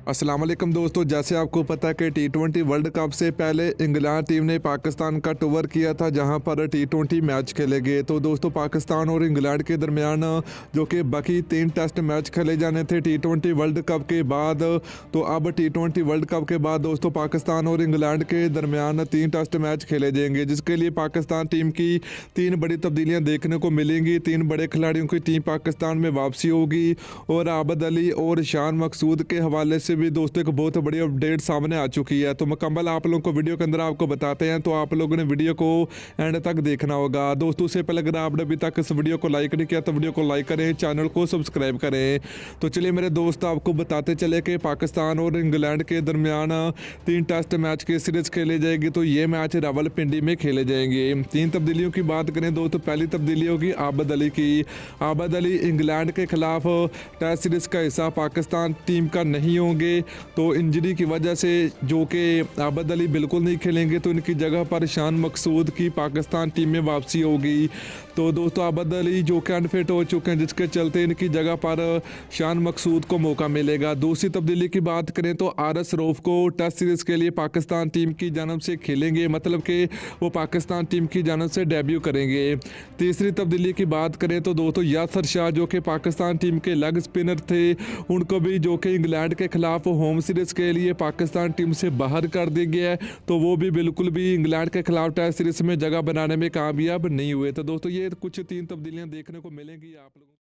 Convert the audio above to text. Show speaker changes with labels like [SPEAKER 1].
[SPEAKER 1] अस्सलाम वालेकुम दोस्तों, जैसे आपको पता है कि टी20 वर्ल्ड कप से पहले इंग्लैंड टीम ने पाकिस्तान का टूर किया था, जहां पर टी20 मैच खेले गए। तो दोस्तों पाकिस्तान और इंग्लैंड के दरमियान जो कि बाकी 3 टेस्ट मैच खेले जाने थे टी20 वर्ल्ड कप के बाद, तो अब टी20 वर्ल्ड कप के बाद दोस्तों पाकिस्तान और इंग्लैंड के दरमियान 3 टेस्ट मैच खेले जाएंगे, जिसके लिए पाकिस्तान टीम की 3 बड़ी तब्दीलियाँ देखने को मिलेंगी। 3 बड़े खिलाड़ियों की टीम पाकिस्तान में वापसी होगी और आबद अली और शान मकसूद के हवाले से भी दोस्तों एक बहुत बड़ी अपडेट सामने आ चुकी है। तो मुकम्मल आप लोगों को वीडियो के अंदर आपको बताते हैं, तो आप लोगों ने वीडियो को एंड तक देखना होगा। दोस्तों उससे पहले अगर आपने अभी तक इस वीडियो को लाइक नहीं किया तो वीडियो को लाइक करें, चैनल को सब्सक्राइब करें। तो चलिए मेरे दोस्त आपको बताते चले कि पाकिस्तान और इंग्लैंड के दरमियान 3 टेस्ट मैच की सीरीज खेले जाएगी। तो ये मैच रावलपिंडी में खेले जाएंगे। 3 तब्दीलियों की बात करें दोस्तों, पहली तब्दीली होगी आबद अली की। आबद अली इंग्लैंड के खिलाफ टेस्ट सीरीज का हिस्सा पाकिस्तान टीम का नहीं होंगे, तो इंजरी की वजह से जो कि आबद अली बिल्कुल नहीं खेलेंगे, तो इनकी जगह पर शान मकसूद की पाकिस्तान टीम में वापसी होगी। तो दोस्तों आबद अली जो कि अनफिट हो चुके हैं, जिसके चलते इनकी जगह पर शान मकसूद को मौका मिलेगा। दूसरी तब्दीली की बात करें तो आरएस रऊफ को टेस्ट सीरीज के लिए पाकिस्तान टीम की जानब से खेलेंगे, मतलब कि वो पाकिस्तान टीम की जानब से डेब्यू करेंगे। तीसरी तब्दीली की बात करें तो दोस्तों यासर शाह जो कि पाकिस्तान टीम के लेग स्पिनर थे, उनको भी जो कि इंग्लैंड के खिलाफ होम सीरीज के लिए पाकिस्तान टीम से बाहर कर दिया गया है, तो वो भी बिल्कुल भी इंग्लैंड के खिलाफ टेस्ट सीरीज में जगह बनाने में कामयाब नहीं हुए। तो दोस्तों ये कुछ 3 तब्दीलियां देखने को मिलेंगी आप लोगों को।